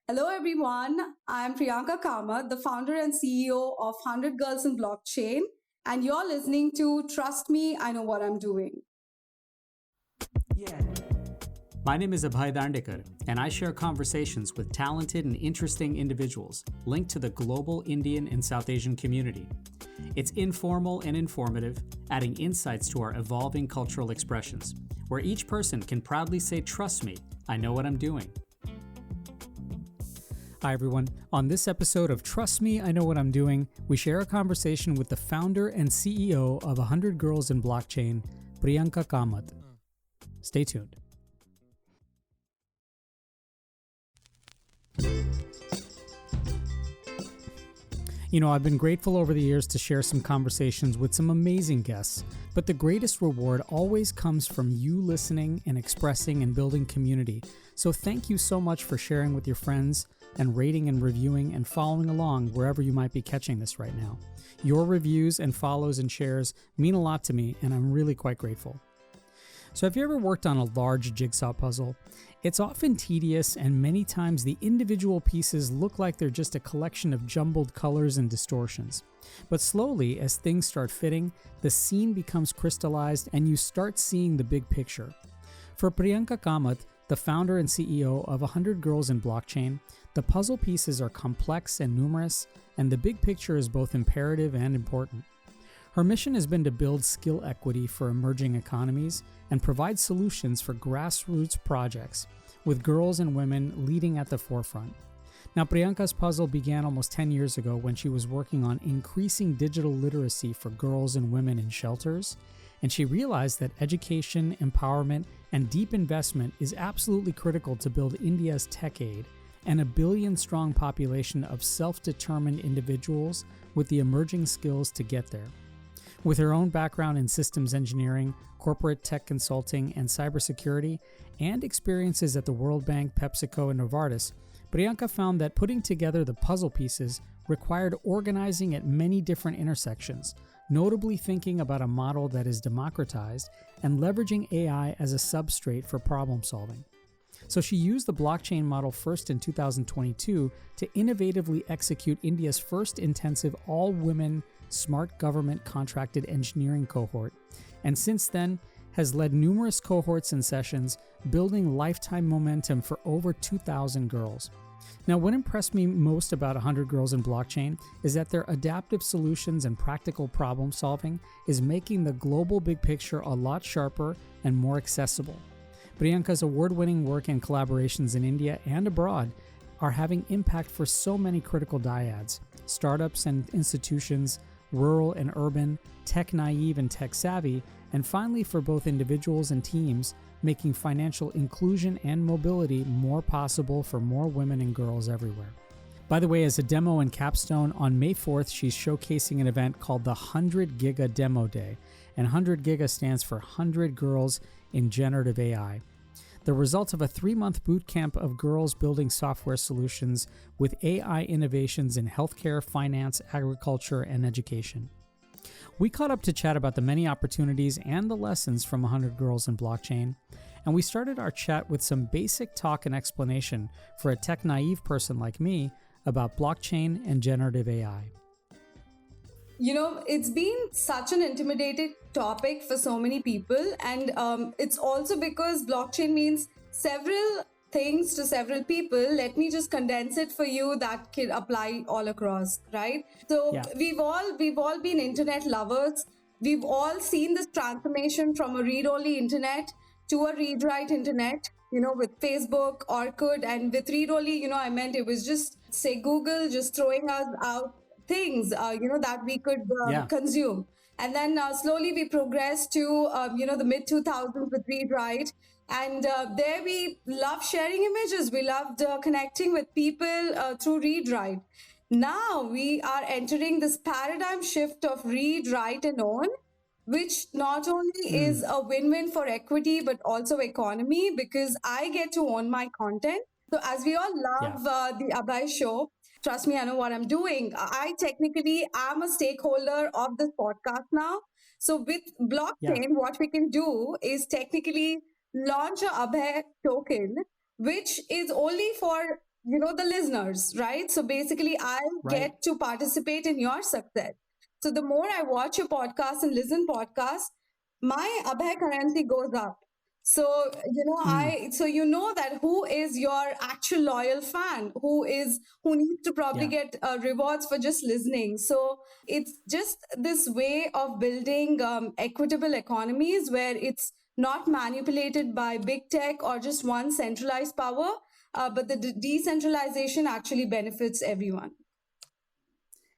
Hello, everyone. I'm Priyanka Kamath, the founder and CEO of 100 Girls in Blockchain, and you're listening to Trust Me, I Know What I'm Doing. My name is Abhay Dandekar, and I share conversations with talented and interesting individuals linked to the global Indian and South Asian community. It's informal and informative, adding insights to our evolving cultural expressions, where each person can proudly say, "Trust me, I know what I'm doing." Hi, everyone. On this episode of Trust Me, I Know What I'm Doing, we share a conversation with the founder and CEO of 100 Girls in Blockchain, Priyanka Kamath. Stay tuned. I've been grateful over the years to share some conversations with some amazing guests, but the greatest reward always comes from you listening and expressing and building community. So thank you so much for sharing with your friends and rating and reviewing and following along wherever you might be catching this right now. Your reviews and follows and shares mean a lot to me, and I'm really quite grateful. So have you ever worked on a large jigsaw puzzle? It's often tedious, and many times the individual pieces look like they're just a collection of jumbled colors and distortions. But slowly, as things start fitting, the scene becomes crystallized and you start seeing the big picture. For Priyanka Kamath, the founder and CEO of 100 Girls in Blockchain, the puzzle pieces are complex and numerous, and the big picture is both imperative and important. Her mission has been to build skill equity for emerging economies and provide solutions for grassroots projects, with girls and women leading at the forefront. Now, Priyanka's puzzle began almost 10 years ago when she was working on increasing digital literacy for girls and women in shelters, and she realized that education, empowerment, and deep investment is absolutely critical to build India's tech aid and a billion-strong population of self-determined individuals with the emerging skills to get there. With her own background in systems engineering, corporate tech consulting, and cybersecurity, and experiences at the World Bank, PepsiCo, and Novartis, Priyanka found that putting together the puzzle pieces required organizing at many different intersections, notably thinking about a model that is democratized and leveraging AI as a substrate for problem solving. So she used the blockchain model first in 2022 to innovatively execute India's first intensive all-women smart government contracted engineering cohort, and since then has led numerous cohorts and sessions, building lifetime momentum for over 2,000 girls. Now, what impressed me most about 100 Girls in Blockchain is that their adaptive solutions and practical problem solving is making the global big picture a lot sharper and more accessible. Priyanka's award-winning work and collaborations in India and abroad are having impact for so many critical dyads, startups and institutions, rural and urban, tech-naive and tech-savvy, and finally for both individuals and teams, making financial inclusion and mobility more possible for more women and girls everywhere. By the way, as a demo and capstone, on May 4th, she's showcasing an event called the 100 Giga Demo Day, and 100 Giga stands for 100 Girls in Generative AI. The result of a 3-month boot camp of girls building software solutions with AI innovations in healthcare, finance, agriculture, and education. We caught up to chat about the many opportunities and the lessons from 100 Girls in Blockchain, and we started our chat with some basic talk and explanation for a tech-naive person like me about blockchain and generative AI. It's been such an intimidating topic for so many people, and it's also because blockchain means several things to several people. Let me just condense it for you that can apply all across, right? So Yeah. we've all been internet lovers. We've all seen this transformation from a read-only internet to a read-write internet, with Facebook, Orkut, and with read-only, I meant it was just, say, Google just throwing us out things, that we could consume. And then slowly we progressed to, the mid 2000s with read-write. And there we loved sharing images. We loved connecting with people through read-write. Now we are entering this paradigm shift of read, write, and own, which not only is a win-win for equity, but also economy, because I get to own my content. So as we all love the Abhay show, Trust Me, I Know What I'm Doing. I technically am a stakeholder of this podcast now. So with blockchain, what we can do is technically launch a Abhay token, which is only for the listeners, right? So basically, I Right. get to participate in your success. So the more I watch your podcast and listen podcasts, my Abhay currency goes up. So, Mm, that who is your actual loyal fan, who needs to probably yeah. get rewards for just listening. So it's just this way of building equitable economies where it's not manipulated by big tech or just one centralized power, but the decentralization actually benefits everyone.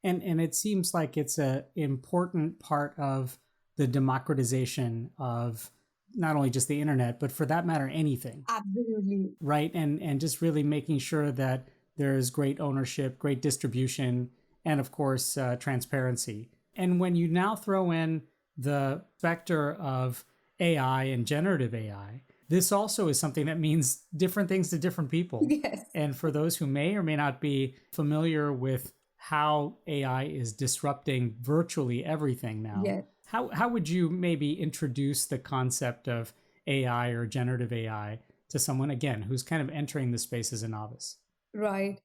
And it seems like it's a important part of the democratization of not only just the internet, but for that matter, anything, Absolutely. right? And just really making sure that there's great ownership, great distribution, and of course, transparency. And when you now throw in the vector of AI and generative AI, this also is something that means different things to different people. Yes. And for those who may or may not be familiar with how AI is disrupting virtually everything now, Yes. how would you maybe introduce the concept of AI or generative AI to someone, again, who's kind of entering the space as a novice? Right.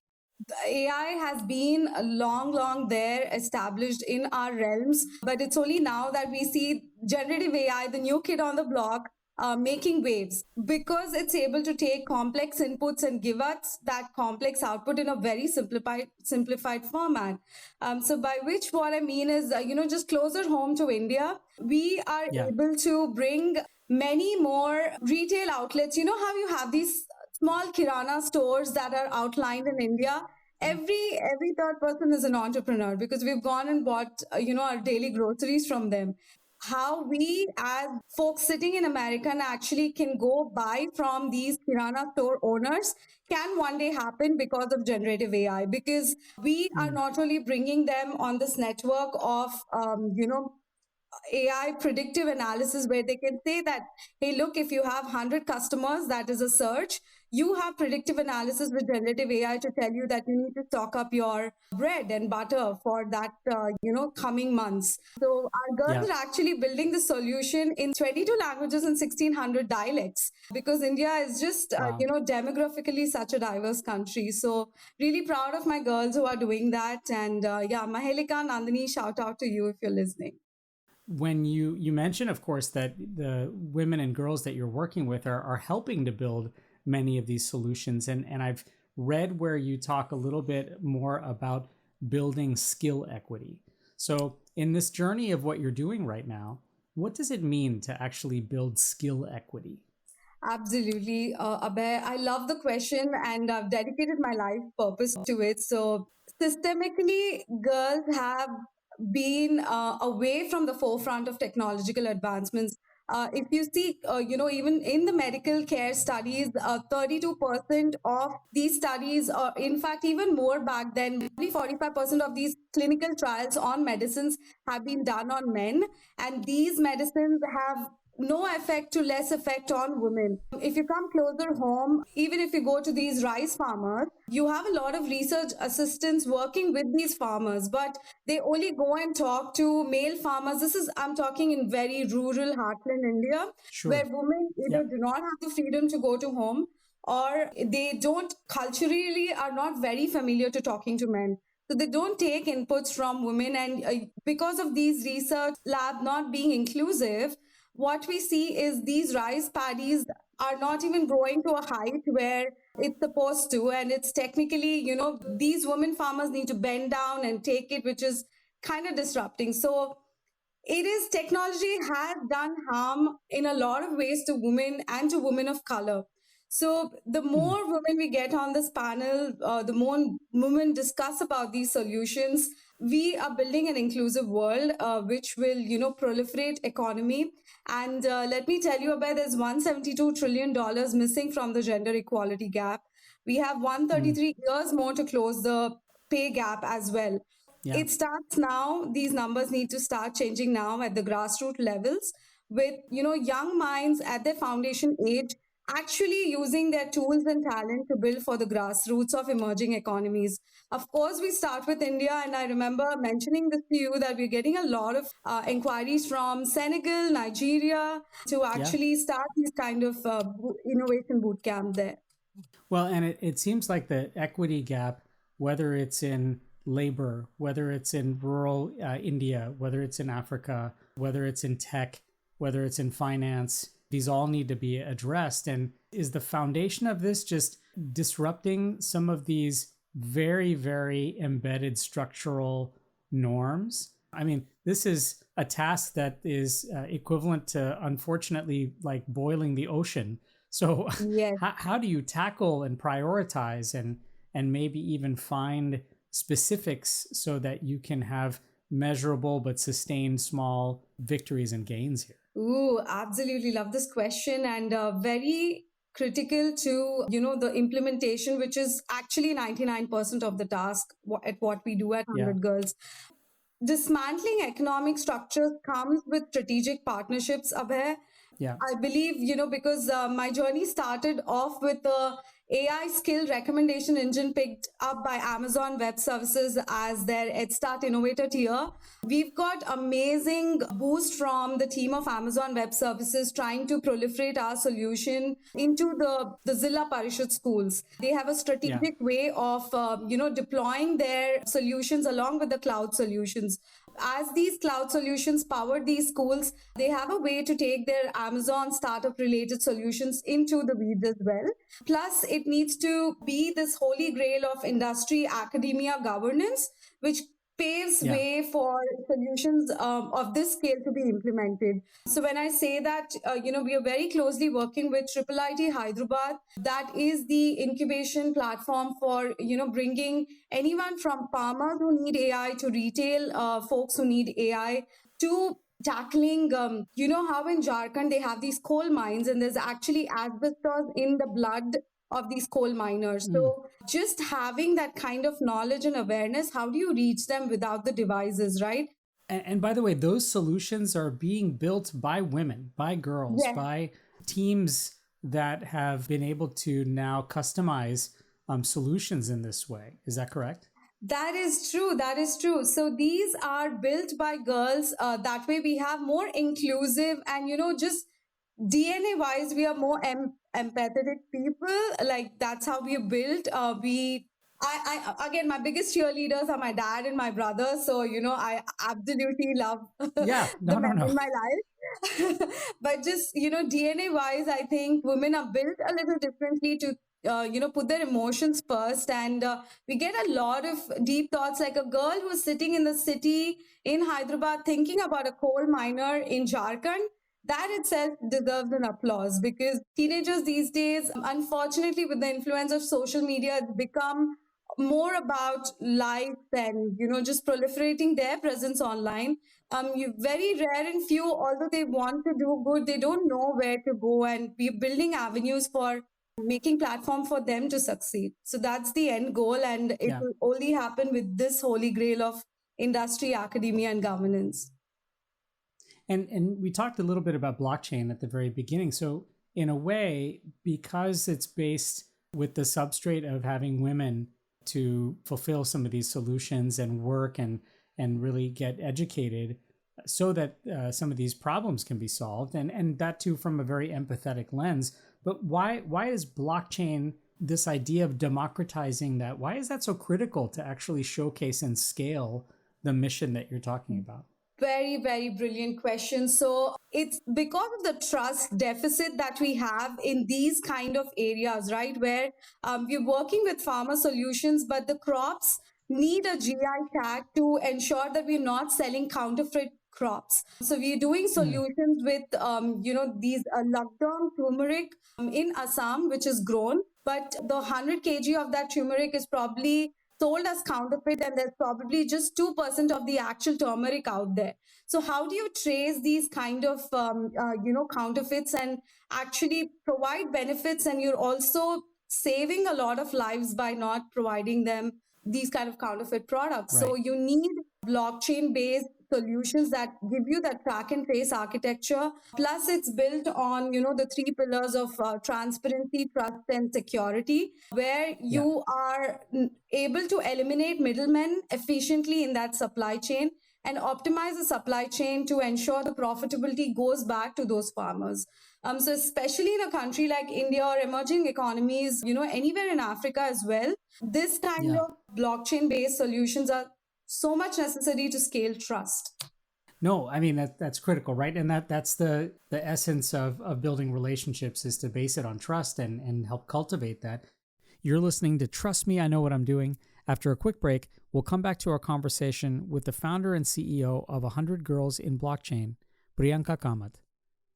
The AI has been a long there established in our realms, but it's only now that we see generative AI, the new kid on the block, making waves because it's able to take complex inputs and give us that complex output in a very simplified format. So by which what I mean is, just closer home to India, we are Yeah. able to bring many more retail outlets. You know how you have these small kirana stores that are outlined in India. Every third person is an entrepreneur because we've gone and bought our daily groceries from them. How we as folks sitting in America and actually can go buy from these kirana store owners can one day happen because of generative AI, because we are Mm. not only bringing them on this network of AI predictive analysis where they can say that, hey, look, if you have 100 customers, that is a search. You have predictive analysis with generative AI to tell you that you need to stock up your bread and butter for that, coming months. So our Yeah. girls are actually building the solution in 22 languages and 1600 dialects because India is just, Wow. demographically such a diverse country. So really proud of my girls who are doing that. And Mahelika, Nandini, shout out to you if you're listening. When you mentioned, of course, that the women and girls that you're working with are helping to build many of these solutions, and I've read where you talk a little bit more about building skill equity. So in this journey of what you're doing right now, what does it mean to actually build skill equity? Absolutely, Abhay. I love the question and I've dedicated my life purpose to it. So, systemically, girls have been away from the forefront of technological advancements. If you see, even in the medical care studies, 32% of these studies, or in fact, even more back then, only 45% of these clinical trials on medicines have been done on men. And these medicines have no effect to less effect on women. If you come closer home, even if you go to these rice farmers, you have a lot of research assistants working with these farmers, but they only go and talk to male farmers. I'm talking in very rural heartland India, where Sure. women Yeah. either do not have the freedom to go to home or they don't culturally are not very familiar to talking to men. So they don't take inputs from women, and because of these research lab not being inclusive, what we see is these rice paddies are not even growing to a height where it's supposed to, and it's technically, these women farmers need to bend down and take it, which is kind of disrupting. So it is, technology has done harm in a lot of ways to women and to women of color. So the Mm. more women we get on this panel, the more women discuss about these solutions. We are building an inclusive world, which will, proliferate economy. And let me tell you about, there's $172 trillion missing from the gender equality gap. We have Mm. 133 years more to close the pay gap as well. Yeah. It starts now. These numbers need to start changing now at the grassroots levels with, young minds at their foundation age actually using their tools and talent to build for the grassroots of emerging economies. Of course, we start with India, and I remember mentioning this to you that we're getting a lot of inquiries from Senegal, Nigeria to Yeah. actually start these kind of innovation boot camp there. Well, and it seems like the equity gap, whether it's in labor, whether it's in rural India, whether it's in Africa, whether it's in tech, whether it's in finance, these all need to be addressed. And is the foundation of this just disrupting some of these very, very embedded structural norms? I mean, this is a task that is equivalent to, unfortunately, like boiling the ocean. So, Yes. how do you tackle and prioritize and maybe even find specifics so that you can have measurable but sustained small victories and gains here? Ooh, absolutely love this question, and very critical to the implementation, which is actually 99% of the task at what we do at Yeah, 100 Girls. Dismantling economic structures comes with strategic partnerships, Abhay. yeah, I believe, because my journey started off with a AI skill recommendation engine picked up by Amazon Web Services as their Head Start Innovator tier. We've got amazing boost from the team of Amazon Web Services trying to proliferate our solution into the Zilla Parishad schools. They have a yeah, strategic way of, deploying their solutions along with the cloud solutions. As these cloud solutions power these schools, they have a way to take their Amazon startup related solutions into the weeds as well. Plus, it needs to be this holy grail of industry academia governance, which paves yeah. way for solutions of this scale to be implemented. So when I say that, we are very closely working with Triple IT Hyderabad. That is the incubation platform for, bringing anyone from farmers who need AI to retail folks who need AI to tackling, how in Jharkhand they have these coal mines and there's actually asbestos in the blood of these coal miners. Mm. So just having that kind of knowledge and awareness, how do you reach them without the devices, right? And by the way, those solutions are being built by women, by girls, Yes. by teams that have been able to now customize solutions in this way. Is that correct? That is true. That is true. So these are built by girls. That way we have more inclusive and, just DNA wise, we are more empathetic people. Like that's how we built. Again, my biggest cheerleaders are my dad and my brother. So, I absolutely love Yeah. the No, no, men no. in my life. But just, DNA wise, I think women are built a little differently to, put their emotions first. And we get a lot of deep thoughts, like a girl who's sitting in the city in Hyderabad thinking about a coal miner in Jharkhand. That itself deserves an applause, because teenagers these days, unfortunately, with the influence of social media, it's become more about likes and just proliferating their presence online. You very rare and few, although they want to do good, they don't know where to go, and we're building avenues for making platform for them to succeed. So that's the end goal, and it Yeah. will only happen with this holy grail of industry, academia, and governance. And we talked a little bit about blockchain at the very beginning. So in a way, because it's based with the substrate of having women to fulfill some of these solutions and work and really get educated so that some of these problems can be solved, and that too from a very empathetic lens. But why is blockchain, this idea of democratizing that, why is that so critical to actually showcase and scale the mission that you're talking about? Very, very brilliant question. So it's because of the trust deficit that we have in these kind of areas, right? Where we're working with farmer solutions, but the crops need a GI tag to ensure that we're not selling counterfeit crops. So we're doing Mm, solutions with, these lockdown turmeric in Assam, which is grown, but the 100 kg of that turmeric is probably sold as counterfeit, and there's probably just 2% of the actual turmeric out there. So how do you trace these kind of counterfeits and actually provide benefits, and you're also saving a lot of lives by not providing them these kind of counterfeit products? So right. you need blockchain based solutions that give you that track and trace architecture. Plus it's built on the three pillars of transparency, trust, and security, where Yeah. you are able to eliminate middlemen efficiently in that supply chain. and optimize the supply chain to ensure the profitability goes back to those farmers. So especially in a country like India or emerging economies, anywhere in Africa as well, this kind Yeah. of blockchain based solutions are so much necessary to scale trust. No, I mean that's critical, right? And that's the essence of building relationships, is to base it on trust and help cultivate that. You're listening to Trust Me, I Know What I'm Doing. After a quick break, we'll come back to our conversation with the founder and CEO of 100 Girls in Blockchain, Priyanka Kamath.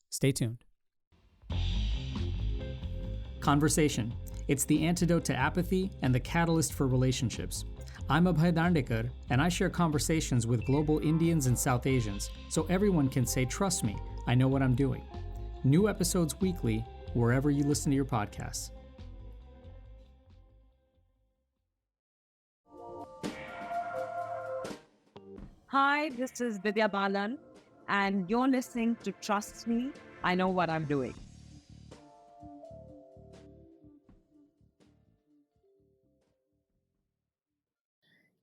Stay tuned. Conversation. It's the antidote to apathy and the catalyst for relationships. I'm Abhay Dandekar, and I share conversations with global Indians and South Asians, so everyone can say, trust me, I know what I'm doing. New episodes weekly, wherever you listen to your podcasts. Hi, this is Vidya Balan, and you're listening to Trust Me, I Know What I'm Doing.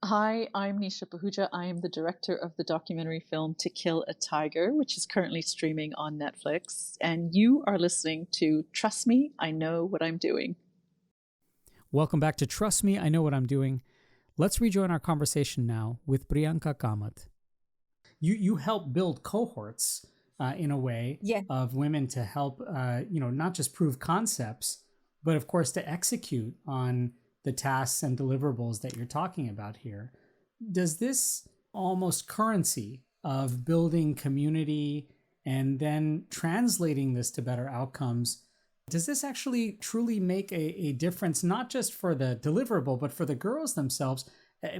Hi, I'm Nisha Pahuja. I am the director of the documentary film To Kill a Tiger, which is currently streaming on Netflix. And you are listening to Trust Me, I Know What I'm Doing. Welcome back to Trust Me, I Know What I'm Doing. Let's rejoin our conversation now with Priyanka Kamath. You help build cohorts in a way of women to help, not just prove concepts, but of course to execute on the tasks and deliverables that you're talking about here. Does this almost currency of building community and then translating this to better outcomes, does this actually truly make a difference, not just for the deliverable, but for the girls themselves,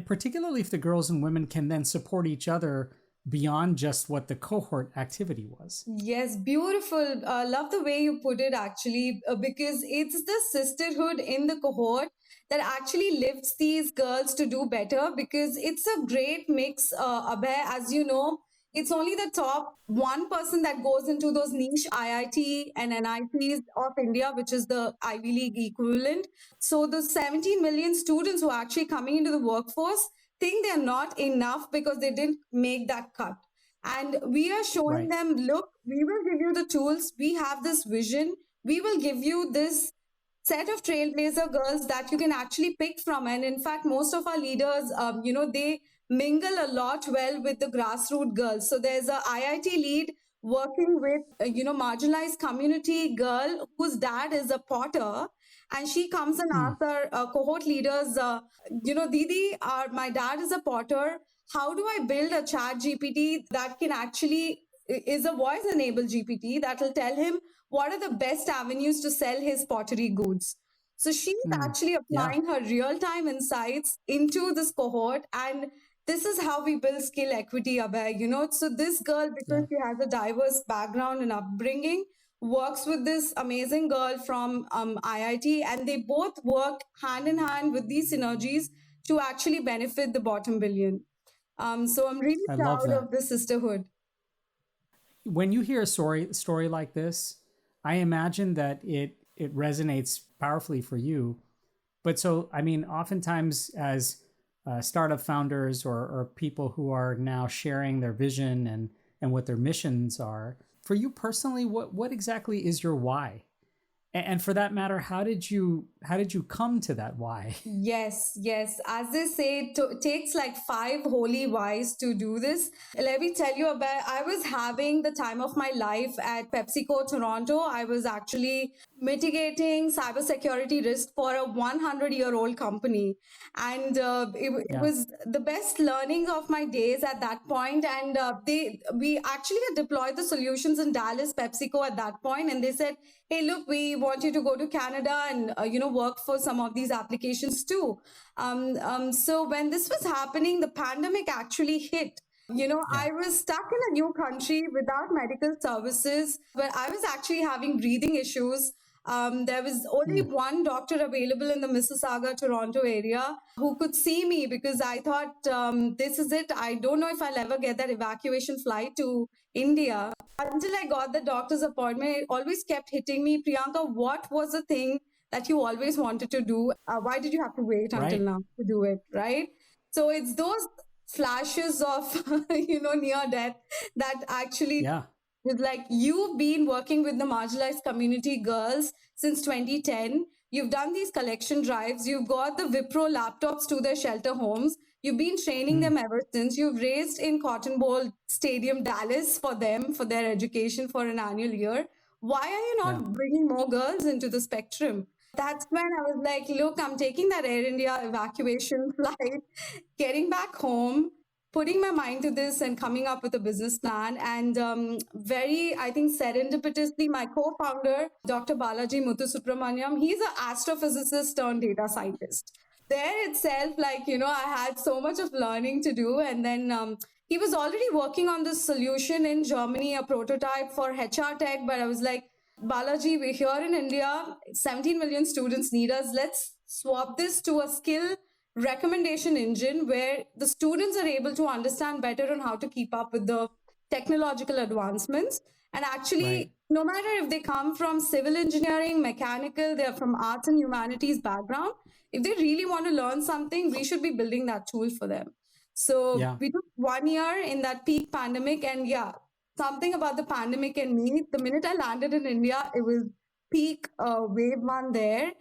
particularly if the girls and women can then support each other beyond just what the cohort activity was? Yes, beautiful. Love the way you put it, actually, because it's the sisterhood in the cohort that actually lifts these girls to do better, because it's a great mix, Abhay, as you know. It's only the top 1% that goes into those niche IIT and NITs of India, which is the Ivy League equivalent. So the 17 million students who are actually coming into the workforce think they're not enough because they didn't make that cut. And we are showing them, look, we will give you the tools. We have this vision. We will give you this set of trailblazer girls that you can actually pick from. And in fact, most of our leaders, they mingle a lot well with the grassroots girls. So there's a IIT lead working with, marginalized community girl whose dad is a potter. And she comes and asks our cohort leaders, Didi, my dad is a potter. How do I build a chat GPT that can actually is a voice enabled GPT that will tell him what are the best avenues to sell his pottery goods? So she's actually applying her real time insights into this cohort. And this is how we build skill equity, Abhay. So this girl, because she has a diverse background and upbringing, works with this amazing girl from IIT, and they both work hand in hand with these synergies to actually benefit the bottom billion. So I'm really proud of the sisterhood. When you hear a story like this, I imagine that it resonates powerfully for you. But so, I mean, oftentimes as startup founders or people who are now sharing their vision and what their missions are, for you personally, what exactly is your why? And for that matter, how did you come to that why? Yes. As they say, it takes like 5 holy whys to do this. Let me tell you about, I was having the time of my life at PepsiCo Toronto. I was actually mitigating cybersecurity risk for a 100-year-old company. And it was the best learning of my days at that point. And we actually had deployed the solutions in Dallas, PepsiCo at that point. And they said, hey, look, we want you to go to Canada and, work for some of these applications too. So when this was happening, the pandemic actually hit. I was stuck in a new country without medical services, but I was actually having breathing issues. There was only one doctor available in the Mississauga, Toronto area who could see me, because I thought, this is it. I don't know if I'll ever get that evacuation flight to India. Until I got the doctor's appointment, it always kept hitting me, Priyanka, what was the thing that you always wanted to do? Why did you have to wait until now to do it, right? So it's those flashes of, near death that actually Yeah. was like, you've been working with the marginalized community girls since 2010. You've done these collection drives. You've got the Wipro laptops to their shelter homes. You've been training them ever since. You've raised in Cotton Bowl Stadium, Dallas for them, for their education for an annual year. Why are you Yeah. not bringing more girls into the spectrum? That's when I was like, look, I'm taking that Air India evacuation flight, getting back home, putting my mind to this and coming up with a business plan. And very, I think, serendipitously, my co-founder, Dr. Balaji Muthusubramaniam, he's an astrophysicist turned data scientist. There itself, like, I had so much of learning to do. And then he was already working on this solution in Germany, a prototype for HR tech. But I was like, Balaji, we're here in India, 17 million students need us. Let's swap this to a skill recommendation engine where the students are able to understand better on how to keep up with the technological advancements. And actually, Right. no matter if they come from civil engineering, mechanical, they're from arts and humanities background, if they really want to learn something, we should be building that tool for them. So Yeah. we took 1 year in that peak pandemic, and yeah, something about the pandemic and me, the minute I landed in India, it was peak wave one there.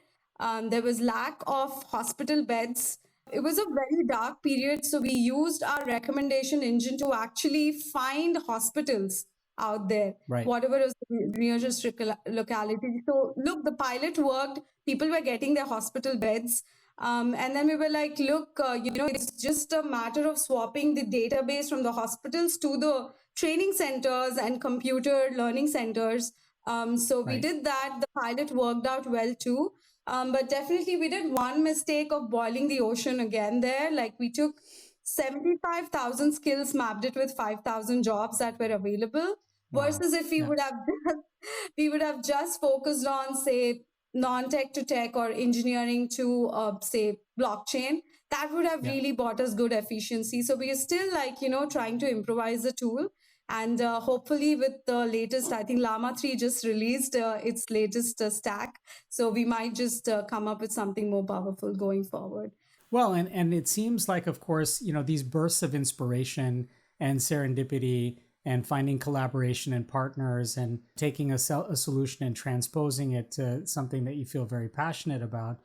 There was lack of hospital beds. It was a very dark period. So we used our recommendation engine to actually find hospitals out there, Right. whatever is the nearest locality. So look, the pilot worked. People were getting their hospital beds. And then we were like, look, it's just a matter of swapping the database from the hospitals to the training centers and computer learning centers. So we Right. did that. The pilot worked out well too. But definitely we did one mistake of boiling the ocean again there. Like we took 75,000 skills, mapped it with 5,000 jobs that were available. Wow. Versus if we Yeah. would have just focused on, say, non-tech to tech or engineering to say blockchain, that would have Yeah. really brought us good efficiency. So we are still like, trying to improvise the tool. And hopefully with the latest, I think Llama 3 just released its latest stack. So we might just come up with something more powerful going forward. Well, and it seems like, of course, these bursts of inspiration and serendipity and finding collaboration and partners and taking a solution and transposing it to something that you feel very passionate about,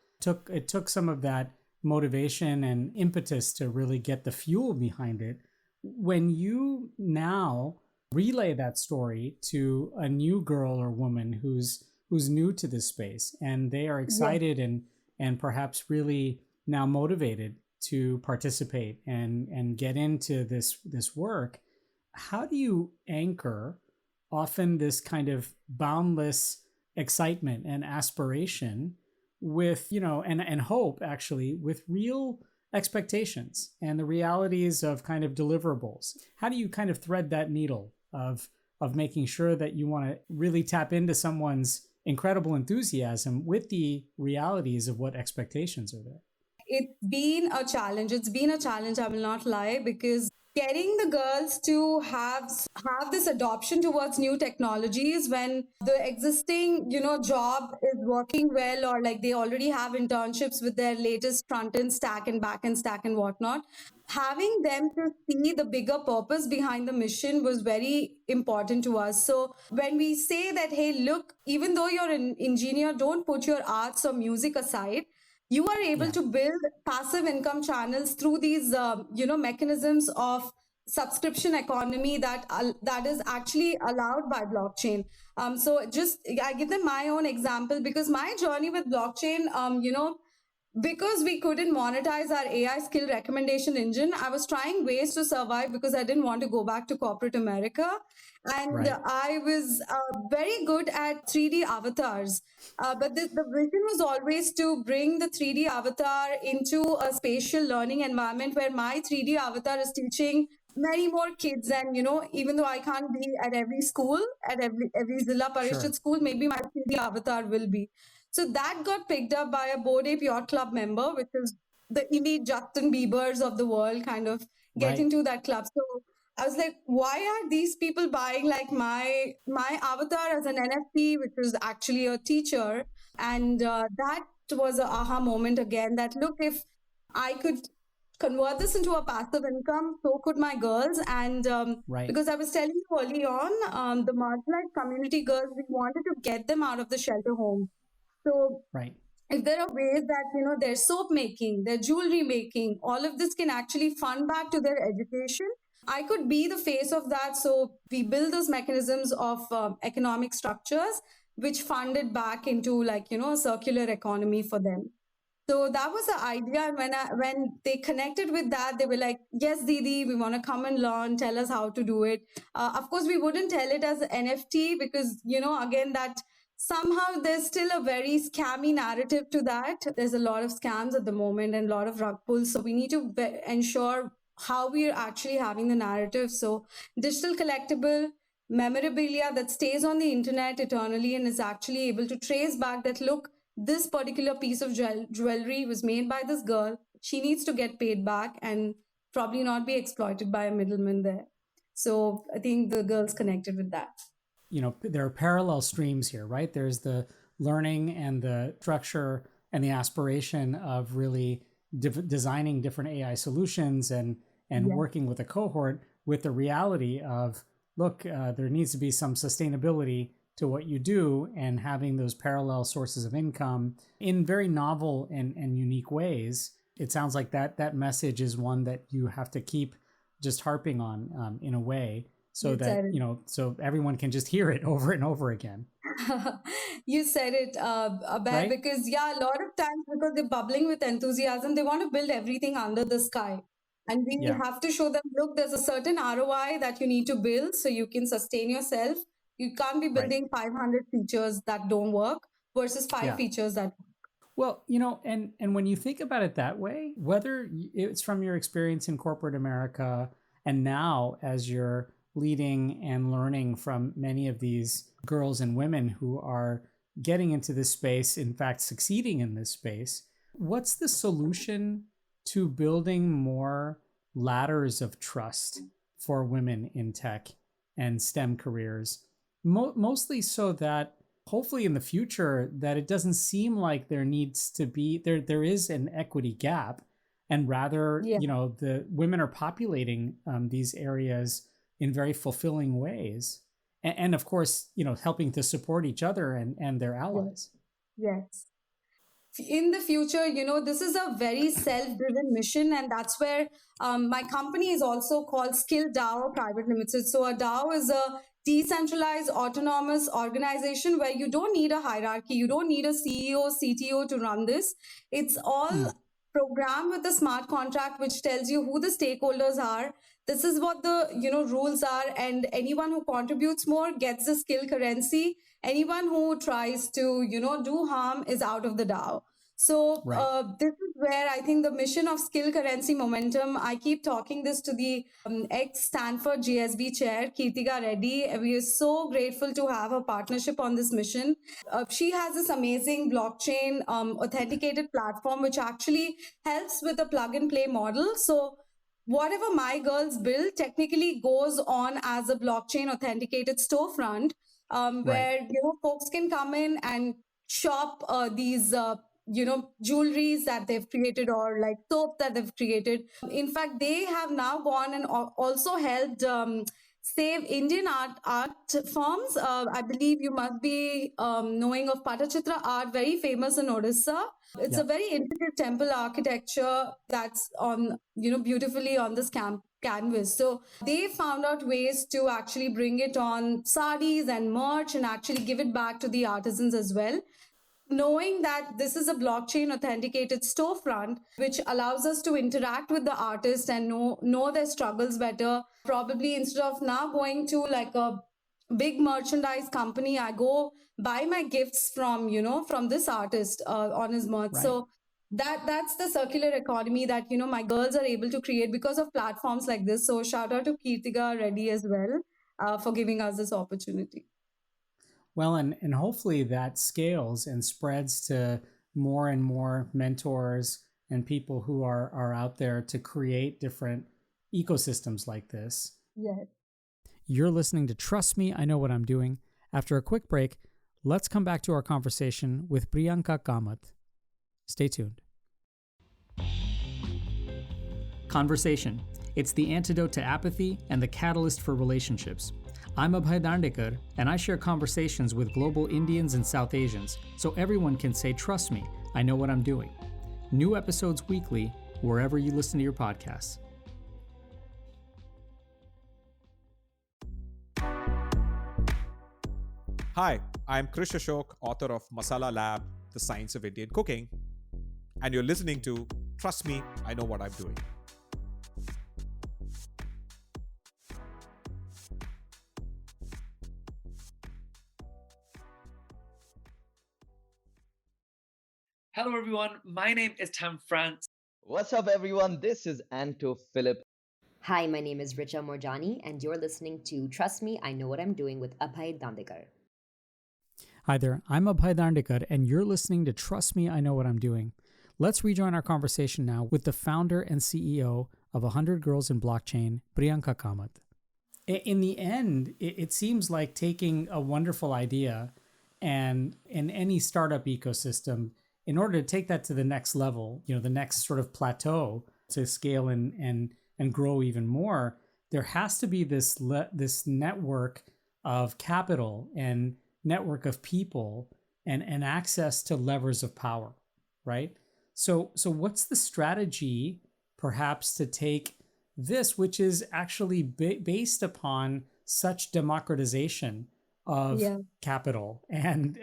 it took some of that motivation and impetus to really get the fuel behind it. When you now relay that story to a new girl or woman who's new to this space and they are excited and perhaps really now motivated to participate and get into this work, how do you anchor often this kind of boundless excitement and aspiration with, and hope actually with real expectations and the realities of kind of deliverables? How do you kind of thread that needle of making sure that you want to really tap into someone's incredible enthusiasm with the realities of what expectations are there? It's been a challenge. I will not lie, because getting the girls to have this adoption towards new technologies when the existing job is working well, or like they already have internships with their latest front end stack and back end stack and whatnot, having them to see the bigger purpose behind the mission was very important to us. So when we say that, hey, look, even though you're an engineer, don't put your arts or music aside, you are able to build passive income channels through these mechanisms of subscription economy that is actually allowed by blockchain. So just I give them my own example, because my journey with blockchain, because we couldn't monetize our AI skill recommendation engine, I was trying ways to survive because I didn't want to go back to corporate America. And Right. I was very good at 3D avatars. But the vision was always to bring the 3D avatar into a spatial learning environment where my 3D avatar is teaching many more kids. And, even though I can't be at every school, at every Zilla Parishad Sure. school, maybe my 3D avatar will be. So that got picked up by a Bored Ape Yacht Club member, which is the elite Justin Biebers of the world, kind of get Right. into that club. So I was like, why are these people buying like my avatar as an NFT, which was actually a teacher? And that was an aha moment again, that look, if I could convert this into a passive income, so could my girls. And Right. because I was telling you early on, the marginalized community girls, we wanted to get them out of the shelter home. So Right. if there are ways that, their soap making, their jewelry making, all of this can actually fund back to their education, I could be the face of that. So we build those mechanisms of economic structures which fund it back into a circular economy for them. So that was the idea. And when they connected with that, they were like, "Yes, Didi, we want to come and learn. Tell us how to do it." Of course, we wouldn't tell it as NFT because again, that somehow there's still a very scammy narrative to that. There's a lot of scams at the moment and a lot of rug pulls. So we need to ensure how we are actually having the narrative. So digital collectible memorabilia that stays on the internet eternally and is actually able to trace back that, look, this particular piece of jewelry was made by this girl. She needs to get paid back and probably not be exploited by a middleman there. So I think the girls connected with that. There are parallel streams here, right? There's the learning and the structure and the aspiration of really designing different AI solutions and working with a cohort, with the reality of, look, there needs to be some sustainability to what you do, and having those parallel sources of income in very novel and unique ways. It sounds like that message is one that you have to keep just harping on in a way, so that so everyone can just hear it over and over again. You said it, Abhay, Right? because a lot of times, because they're bubbling with enthusiasm, they want to build everything under the sky. And we have to show them, look, there's a certain ROI that you need to build so you can sustain yourself. You can't be building 500 features that don't work versus 5 features that work. Well, and when you think about it that way, whether it's from your experience in corporate America and now as you're leading and learning from many of these girls and women who are getting into this space, in fact, succeeding in this space, what's the solution to building more ladders of trust for women in tech and STEM careers? Mostly so that hopefully in the future that it doesn't seem like there needs to be, there is an equity gap, and rather, the women are populating these areas in very fulfilling ways. And of course, helping to support each other and their allies. Yes. In the future, this is a very self-driven mission, and that's where my company is also called Skill DAO Private Limited. So a DAO is a decentralized autonomous organization where you don't need a hierarchy. You don't need a CEO, CTO to run this. It's all programmed with a smart contract which tells you who the stakeholders are. This is what the rules are, and anyone who contributes more gets the skill currency. Anyone who tries to do harm is out of the DAO. So this is where I think the mission of skill currency momentum, I keep talking this to the ex-Stanford GSB chair, Kirtika Reddy. We are so grateful to have a partnership on this mission. She has this amazing blockchain authenticated platform, which actually helps with a plug and play model. So whatever my girls build technically goes on as a blockchain authenticated storefront, where folks can come in and shop these jewelries that they've created, or like soap that they've created. In fact, they have now gone and also helped save Indian art forms. I believe you must be knowing of Patachitra art, very famous in Odisha. It's a very intricate temple architecture that's on beautifully on this canvas. So they found out ways to actually bring it on sarees and merch and actually give it back to the artisans as well. Knowing that this is a blockchain authenticated storefront, which allows us to interact with the artist and know their struggles better. Probably instead of now going to like a big merchandise company, I go buy my gifts from this artist on his merch. Right. So that's the circular economy that my girls are able to create because of platforms like this. So shout out to Kirtika Reddy as well for giving us this opportunity. Well, and hopefully that scales and spreads to more and more mentors and people who are out there to create different ecosystems like this. Yes. You're listening to Trust Me, I Know What I'm Doing. After a quick break, let's come back to our conversation with Priyanka Kamath. Stay tuned. Conversation. It's the antidote to apathy and the catalyst for relationships. I'm Abhay Dandekar, and I share conversations with global Indians and South Asians, so everyone can say, "Trust me, I know what I'm doing." New episodes weekly, wherever you listen to your podcasts. Hi, I'm Krish Ashok, author of Masala Lab, The Science of Indian Cooking, and you're listening to Trust Me, I Know What I'm Doing. Hello everyone, my name is Tam France. What's up, everyone? This is Anto Philip. Hi, my name is Richa Morjani, and you're listening to Trust Me, I Know What I'm Doing with Abhay Dandekar. Hi there, I'm Abhay Dandekar, and you're listening to Trust Me, I Know What I'm Doing. Let's rejoin our conversation now with the founder and CEO of 100 Girls in Blockchain, Priyanka Kamath. In the end, it seems like taking a wonderful idea and in any startup ecosystem, in order to take that to the next level, the next sort of plateau to scale and grow even more, there has to be this network of capital and network of people and access to levers of power, right? So what's the strategy perhaps to take this, which is actually based upon such democratization of capital and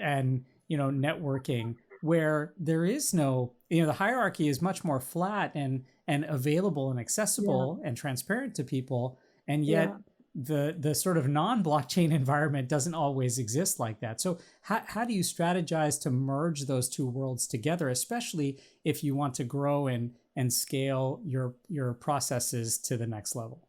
networking, where there is no, the hierarchy is much more flat and available and accessible and transparent to people, and yet the sort of non-blockchain environment doesn't always exist like that. So how do you strategize to merge those two worlds together, especially if you want to grow and scale your processes to the next level?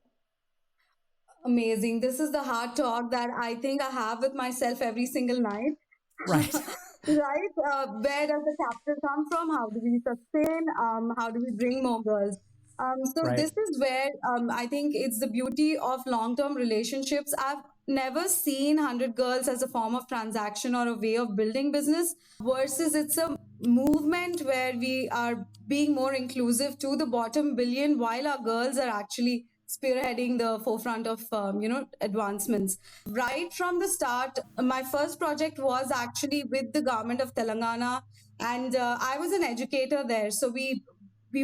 Amazing. This is the hard talk that I think I have with myself every single night. Right. Right? Where does the capital come from? How do we sustain? How do we bring more girls? This is where I think it's the beauty of long-term relationships. I've never seen 100 Girls as a form of transaction or a way of building business, versus it's a movement where we are being more inclusive to the bottom billion, while our girls are actually spearheading the forefront of advancements. Right from the start, my first project was actually with the government of Telangana, and I was an educator there. So we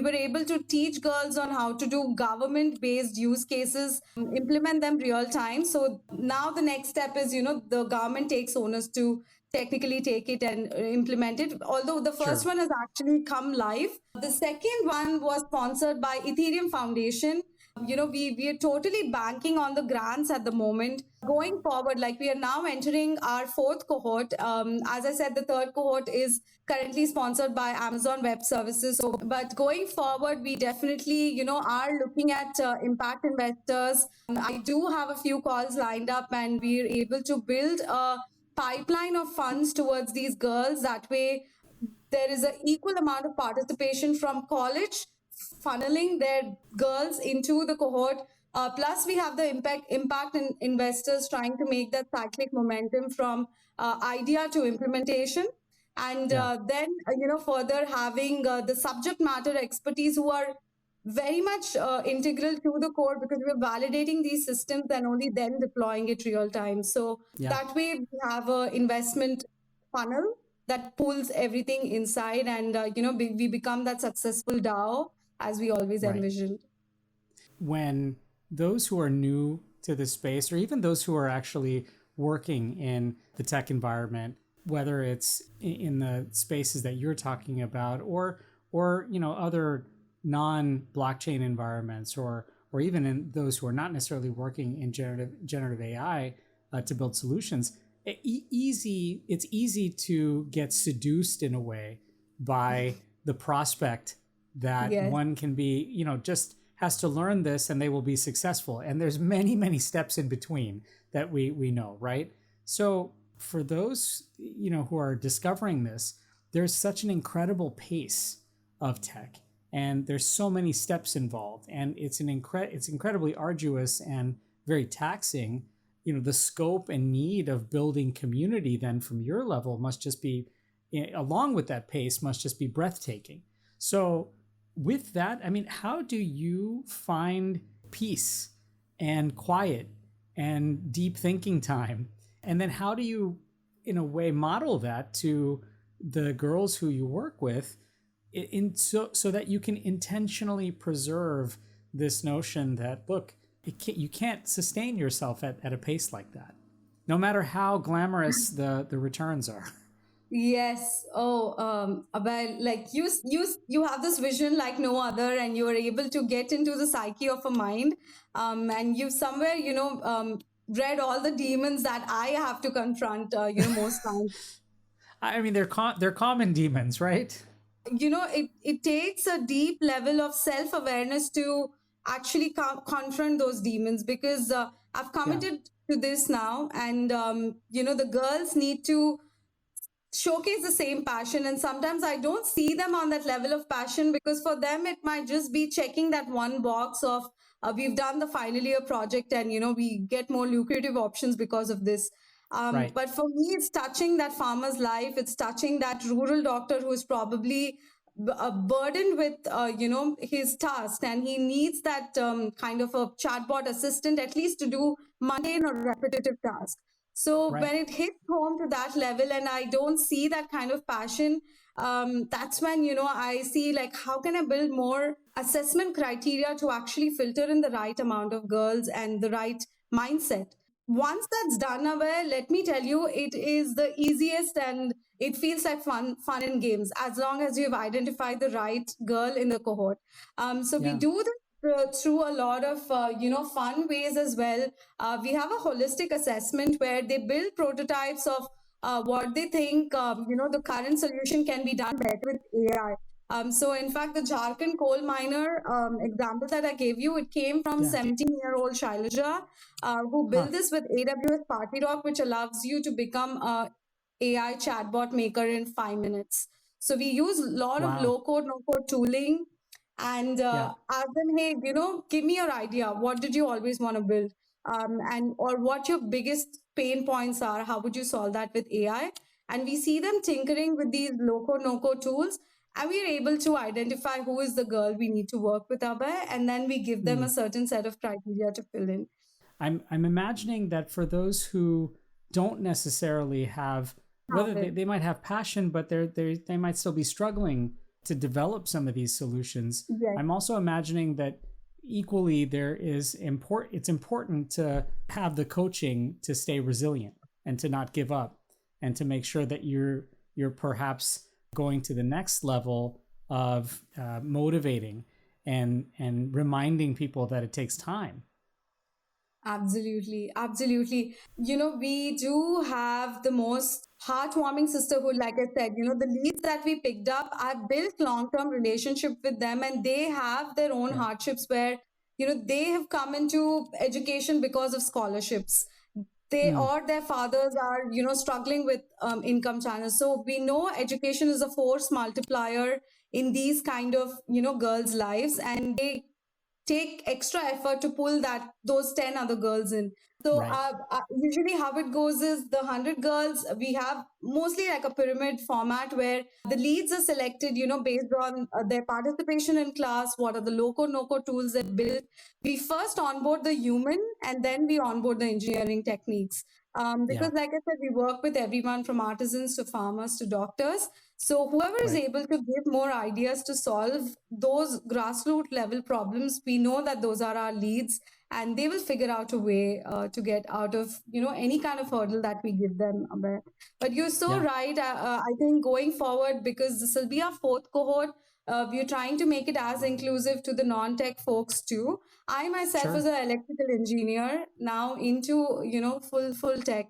were able to teach girls on how to do government-based use cases, implement them real time. So now the next step is, the government takes onus to technically take it and implement it. Although the first one has actually come live. The second one was sponsored by Ethereum Foundation. We are totally banking on the grants at the moment. Going forward, like we are now entering our fourth cohort. As I said, the third cohort is currently sponsored by Amazon Web Services. But going forward, we definitely, are looking at impact investors. I do have a few calls lined up, and we're able to build a pipeline of funds towards these girls. That way, there is an equal amount of participation from college funneling their girls into the cohort. Plus, we have the impact investors trying to make that cyclic momentum from idea to implementation. And then, further having the subject matter expertise who are very much integral to the core, because we're validating these systems and only then deploying it real time. So that way we have an investment funnel that pulls everything inside, and we become that successful DAO as we always envisioned. When those who are new to the space, or even those who are actually working in the tech environment, whether it's in the spaces that you're talking about, or other non-blockchain environments, or even in those who are not necessarily working in generative AI to build solutions, it's easy to get seduced in a way by the prospect that one can be, just has to learn this and they will be successful. And there's many, many steps in between that we know, right? So for those, who are discovering this, there's such an incredible pace of tech, and there's so many steps involved, and it's incredibly arduous and very taxing. The scope and need of building community then from your level must just be, along with that pace, must just be breathtaking. So with that, I mean, how do you find peace and quiet and deep thinking time? And then how do you, in a way, model that to the girls who you work with so that you can intentionally preserve this notion that, look, you can't sustain yourself at a pace like that, no matter how glamorous the returns are. Yes. Oh, Abel, like you have this vision like no other, and you are able to get into the psyche of a mind. And you've somewhere, read all the demons that I have to confront, most times. I mean, they're common demons, right? It takes a deep level of self-awareness to actually confront those demons, because I've committed to this now, and the girls need to showcase the same passion, and sometimes I don't see them on that level of passion, because for them it might just be checking that one box of we've done the final year project, and we get more lucrative options because of this. Right. But for me, it's touching that farmer's life. It's touching that rural doctor who is probably burdened with his task, and he needs that kind of a chatbot assistant, at least to do mundane or repetitive tasks. So Right. when it hits home to that level, and I don't see that kind of passion, that's when I see, like, how can I build more assessment criteria to actually filter in the right amount of girls and the right mindset. Once that's done away, let me tell you, it is the easiest, and it feels like fun in games, as long as you've identified the right girl in the cohort. So we do this through a lot of fun ways as well. We have a holistic assessment where they build prototypes of what they think the current solution can be done better with AI. So in fact, the Jharkhand coal miner example that I gave you, it came from 17-year-old Shailaja, who built this with AWS PartyRock, which allows you to become a AI chatbot maker in 5 minutes. So we use a lot of low code, no code tooling, and ask them, hey, give me your idea. What did you always want to build? Or what your biggest pain points are? How would you solve that with AI? And we see them tinkering with these low code, no code tools, and we are able to identify who is the girl we need to work with, Abhay, and then we give them a certain set of criteria to fill in. I'm imagining that for those who don't necessarily have, whether they might have passion, but they might still be struggling to develop some of these solutions. Yes. I'm also imagining that equally it's important to have the coaching to stay resilient and to not give up, and to make sure that you're perhaps going to the next level of motivating and reminding people that it takes time. Absolutely. Absolutely. We do have the most heartwarming sisterhood. Like I said, the leads that we picked up, I've built long-term relationship with them, and they have their own hardships where, they have come into education because of scholarships. Or their fathers are, struggling with income channels. So we know education is a force multiplier in these kind of, girls' lives, and they take extra effort to pull those 10 other girls in. So usually how it goes is the 100 girls, we have mostly like a pyramid format where the leads are selected, based on their participation in class, what are the low-code, no-code tools they built. We first onboard the human, and then we onboard the engineering techniques. Because like I said, we work with everyone from artisans to farmers to doctors. So whoever is able to give more ideas to solve those grassroots level problems, we know that those are our leads, and they will figure out a way to get out of any kind of hurdle that we give them. But you're so right. I think going forward, because this will be our fourth cohort, we're trying to make it as inclusive to the non-tech folks too. I myself as an electrical engineer now into full tech.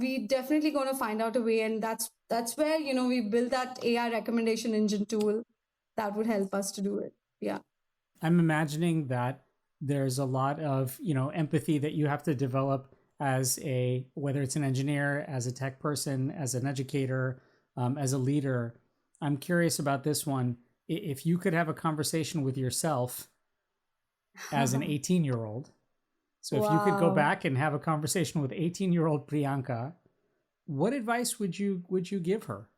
We definitely going to find out a way, and that's where we build that AI recommendation engine tool that would help us to do it. Yeah, I'm imagining that there's a lot of empathy that you have to develop as whether it's an engineer, as a tech person, as an educator, as a leader. I'm curious about this one. If you could have a conversation with yourself as an 18-year-old. So if you could go back and have a conversation with 18-year-old Priyanka, what advice would you give her?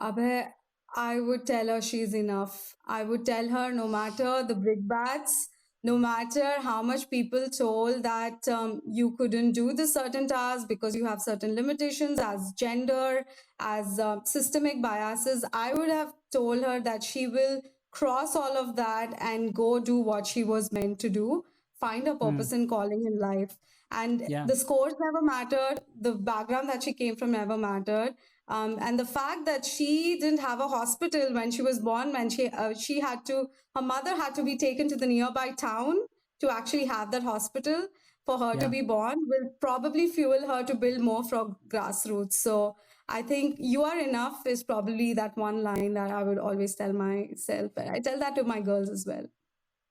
Abhay, I would tell her she's enough. I would tell her no matter the brickbats, no matter how much people told that you couldn't do this certain task because you have certain limitations as gender, as systemic biases, I would have told her that she will cross all of that and go do what she was meant to do, find a purpose and calling in life. And Yeah. the scores never mattered, the background that she came from never mattered. And the fact that she didn't have a hospital when she was born, when she had to, her mother had to be taken to the nearby town to actually have that hospital for her to be born, will probably fuel her to build more from grassroots. So I think you are enough is probably that one line that I would always tell myself. I tell that to my girls as well.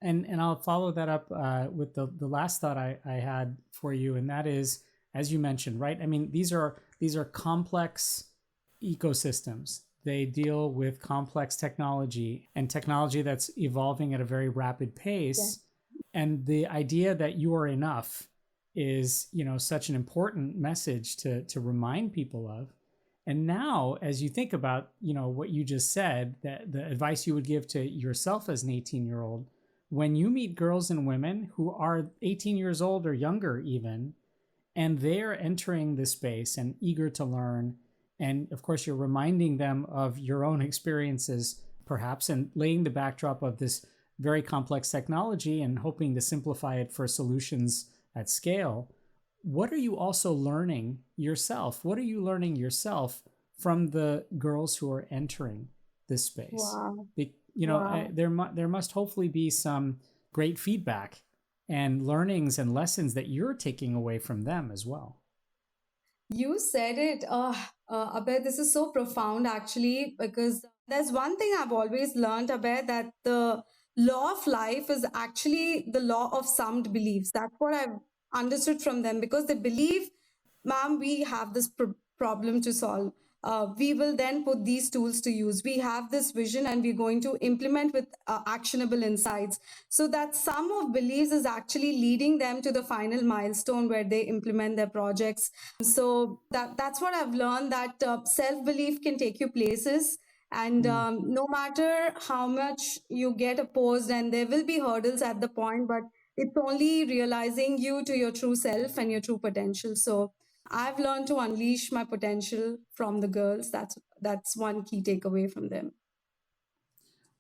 And I'll follow that up with the last thought I had for you, and that is, as you mentioned, right? I mean, these are complex ecosystems. They deal with complex technology and technology that's evolving at a very rapid pace. Yeah. And the idea that you are enough is, such an important message to remind people of. And now, as you think about, what you just said, that the advice you would give to yourself as an 18-year-old, when you meet girls and women who are 18 years old or younger even, and they're entering this space and eager to learn, and of course, you're reminding them of your own experiences, perhaps, and laying the backdrop of this very complex technology and hoping to simplify it for solutions at scale. What are you also learning yourself? What are you learning yourself from the girls who are entering this space? Wow. There must hopefully be some great feedback and learnings and lessons that you're taking away from them as well. You said it, Abhay, this is so profound actually, because there's one thing I've always learned, Abhay, that the law of life is actually the law of summed beliefs. That's what I've understood from them, because they believe, ma'am, we have this problem to solve. We will then put these tools to use. We have this vision and we're going to implement with actionable insights. So that sum of beliefs is actually leading them to the final milestone where they implement their projects. So that's what I've learned, that self-belief can take you places. And no matter how much you get opposed, and there will be hurdles at the point, but it's only realizing you to your true self and your true potential. So I've learned to unleash my potential from the girls. That's one key takeaway from them.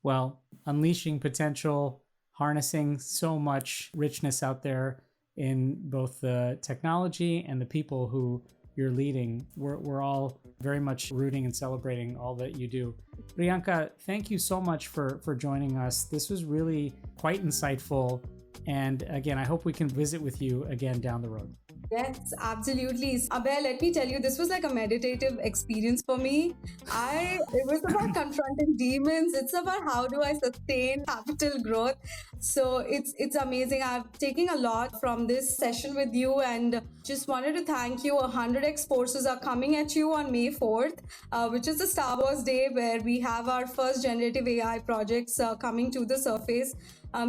Well, unleashing potential, harnessing so much richness out there in both the technology and the people who you're leading. We're all very much rooting and celebrating all that you do. Priyanka, thank you so much for joining us. This was really quite insightful. And again, I hope we can visit with you again down the road. Yes, absolutely. Abhay, let me tell you, this was like a meditative experience for me. It was about confronting demons. It's about how do I sustain capital growth. So it's amazing. I'm taking a lot from this session with you, and just wanted to thank you. 100x forces are coming at you on May 4th, which is the Star Wars Day, where we have our first generative AI projects coming to the surface.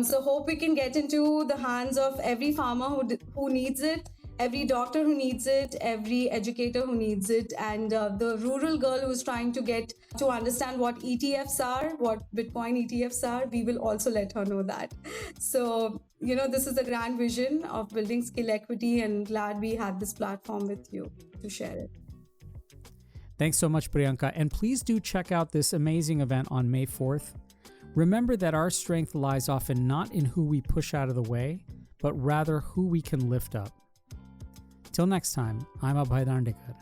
So hope we can get into the hands of every farmer who needs it, every doctor who needs it, every educator who needs it, and the rural girl who's trying to get to understand what ETFs are, what Bitcoin ETFs are, we will also let her know that. So, this is the grand vision of building skill equity, and glad we had this platform with you to share it. Thanks so much, Priyanka. And please do check out this amazing event on May 4th. Remember that our strength lies often not in who we push out of the way, but rather who we can lift up. Till next time, I'm Abhay Dandekar.